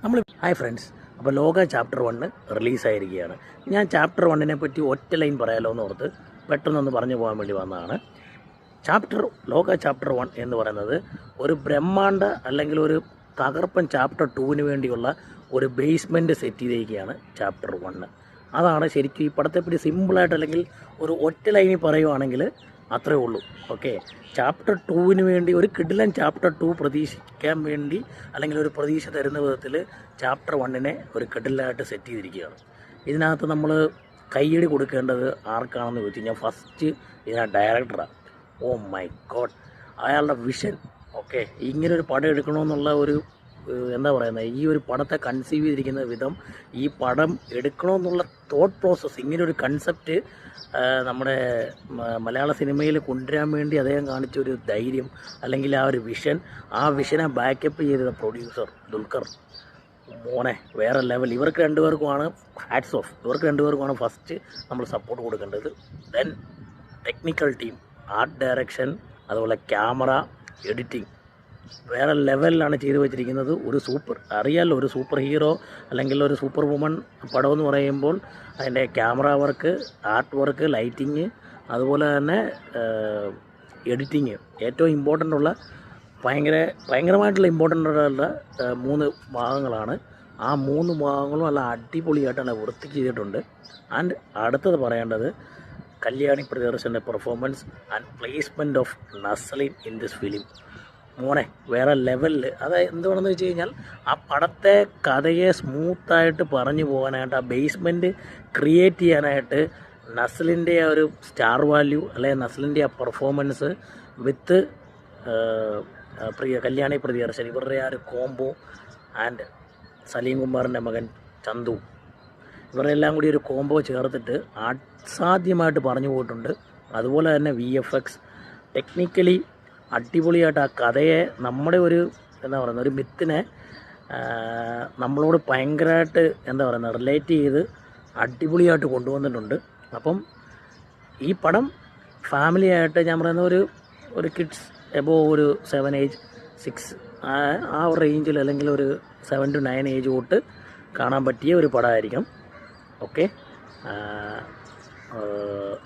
Hi friends, അപ്പോൾ ലോക chapter 1 റിലീസായിരിക്കുകയാണ്. ഞാൻ ചാപ്റ്റർ 1നെ പറ്റി ഒറ്റ ലൈൻ പറയാലോ എന്ന് ഓർത്ത് പെട്ടെന്നൊന്ന് പറഞ്ഞു പോകാൻ വേണ്ടി വന്നതാണ്. ലോക ചാപ്റ്റർ 1 എന്ന് പറയുന്നത് ഒരു ബ്രഹ്മാണ്ഡ അല്ലെങ്കിൽ ഒരു തകർപ്പൻ ചാപ്റ്റർ 2ന് വേണ്ടിയുള്ള ഒരു ബേസ്മെൻറ്റ് സെറ്റ് ചെയ്തിരിക്കുകയാണ് ചാപ്റ്റർ 1. അതാണ് ശരിക്കും ഈ പടത്തെപ്പറ്റി സിമ്പിളായിട്ട് അല്ലെങ്കിൽ ഒരു ഒറ്റ ലൈനിൽ പറയുവാണെങ്കിൽ അത്രേ ഉള്ളൂ. ഓക്കെ, ചാപ്റ്റർ 2ന് വേണ്ടി ഒരു കിടിലൻ ചാപ്റ്റർ 2 പ്രതീക്ഷിക്കാൻ വേണ്ടി അല്ലെങ്കിൽ ഒരു പ്രതീക്ഷ തരുന്ന വിധത്തിൽ ചാപ്റ്റർ 1നെ ഒരു കിടിലായിട്ട് സെറ്റ് ചെയ്തിരിക്കുകയാണ്. ഇതിനകത്ത് നമ്മൾ കയ്യടി കൊടുക്കേണ്ടത് ആർക്കാണെന്ന് ചോദിച്ചു കഴിഞ്ഞാൽ ഫസ്റ്റ് ഇതിനകത്ത് ഡയറക്ടറാണ്. ഓ മൈ ഗോഡ്, അയാളുടെ വിഷൻ. ഓക്കെ, ഇങ്ങനൊരു പടം എടുക്കണമെന്നുള്ള ഒരു എന്താ പറയുന്നത്, ഈ ഒരു പടത്തെ കൺസീവ് ചെയ്തിരിക്കുന്ന വിധം, ഈ പടം എടുക്കണമെന്നുള്ള തോട്ട് പ്രോസസ്സ്, ഇങ്ങനൊരു കൺസെപ്റ്റ് നമ്മുടെ മലയാള സിനിമയിൽ കൊണ്ടുവരാൻ വേണ്ടി അദ്ദേഹം കാണിച്ചൊരു ധൈര്യം അല്ലെങ്കിൽ ആ ഒരു വിഷൻ, ആ വിഷനെ ബാക്കപ്പ് ചെയ്ത പ്രൊഡ്യൂസർ ദുൽഖർ മോനെ വേറെ ലെവൽ. ഇവർക്ക് രണ്ടുപേർക്കുമാണ് ഹാറ്റ്സ് ഓഫ്. ഇവർക്ക് രണ്ടുപേർക്കുമാണ് ഫസ്റ്റ് നമ്മൾ സപ്പോർട്ട് കൊടുക്കേണ്ടത്. Then technical team, art direction, അതുപോലെ ക്യാമറ, എഡിറ്റിംഗ് വേറെ ലെവലിലാണ് ചെയ്തു വെച്ചിരിക്കുന്നത്. അറിയാമല്ലോ, ഒരു സൂപ്പർ ഹീറോ അല്ലെങ്കിൽ ഒരു സൂപ്പർ വുമൺ പടം എന്ന് പറയുമ്പോൾ അതിൻ്റെ camera work, art work, lighting, അതുപോലെ തന്നെ എഡിറ്റിങ് ഏറ്റവും ഭയങ്കരമായിട്ടുള്ള ഇമ്പോർട്ടൻ്റ് ഉള്ള 3 ഭാഗങ്ങളാണ്. ആ 3 ഭാഗങ്ങളും നല്ല അടിപൊളിയായിട്ടാണ് വൃത്തി ചെയ്തിട്ടുണ്ട്. ആൻഡ് അടുത്തത് പറയേണ്ടത് കല്യാണി പ്രിയദർശൻ്റെ performance and placement of Naslen in this film. മോനെ വേറെ ലെവലിൽ. അത് എന്തുകൊണ്ടെന്ന് വെച്ച് കഴിഞ്ഞാൽ ആ പടത്തെ കഥയെ സ്മൂത്തായിട്ട് പറഞ്ഞു പോകാനായിട്ട്, ആ ബേസ്മെൻറ്റ് ക്രിയേറ്റ് ചെയ്യാനായിട്ട് നസ്ലിൻ്റെ ആ ഒരു സ്റ്റാർ വാല്യൂ അല്ലെങ്കിൽ നസ്ലിൻ്റെ ആ പെർഫോമൻസ് വിത്ത് കല്യാണി പ്രിയദർശൻ, ഇവരുടെ ആ ഒരു കോംബോ, ആൻഡ് സലീം കുമാറിൻ്റെ മകൻ ചന്തു, ഇവരുടെ എല്ലാം കൂടി ഒരു കോംബോ ചേർത്തിട്ട് അസാധ്യമായിട്ട് പറഞ്ഞു പോയിട്ടുണ്ട്. അതുപോലെ തന്നെ VFX ടെക്നിക്കലി അടിപൊളിയായിട്ട് ആ കഥയെ, നമ്മുടെ ഒരു ഒരു മിത്തിനെ നമ്മളോട് ഭയങ്കരമായിട്ട് റിലേറ്റ് ചെയ്ത് അടിപൊളിയായിട്ട് കൊണ്ടുവന്നിട്ടുണ്ട്. അപ്പം ഈ പടം ഫാമിലിയായിട്ട്, ഞാൻ പറയുന്ന ഒരു കിഡ്സ് എബോവ് ഒരു 7 ഏജ് 6 ആ ഒരു റേഞ്ചിൽ അല്ലെങ്കിൽ ഒരു 7 to 9 ഏജ് തൊട്ട് കാണാൻ പറ്റിയ ഒരു പടമായിരിക്കും. ഓക്കെ,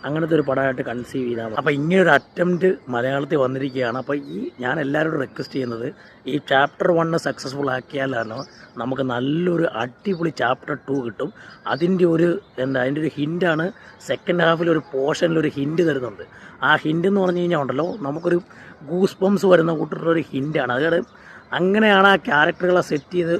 അങ്ങനത്തെ ഒരു പടമായിട്ട് കൺസീവ് ചെയ്താൽ മതി. അപ്പോൾ ഇങ്ങനൊരു അറ്റംപ്റ്റ് മലയാളത്തിൽ വന്നിരിക്കുകയാണ്. അപ്പോൾ ഞാൻ എല്ലാവരോടും റിക്വസ്റ്റ് ചെയ്യുന്നത്, ഈ ചാപ്റ്റർ 1 സക്സസ്ഫുൾ ആക്കിയാലാണ് നമുക്ക് നല്ലൊരു അടിപൊളി ചാപ്റ്റർ 2 കിട്ടും. അതിൻ്റെ ഒരു ഹിൻ്റാണ് സെക്കൻഡ് ഹാഫിൽ ഒരു പോർഷനിൽ ഒരു ഹിൻറ്റ് തരുന്നുണ്ട്. ആ ഹിൻ്റ് എന്ന് പറഞ്ഞു കഴിഞ്ഞാൽ ഉണ്ടല്ലോ, നമുക്കൊരു ഗൂസ് ബംസ് വരുന്ന കൂട്ടുള്ള ഒരു ഹിൻ്റാണ്. അങ്ങനെയാണ് ആ ക്യാരക്ടറുകളെ സെറ്റ് ചെയ്ത്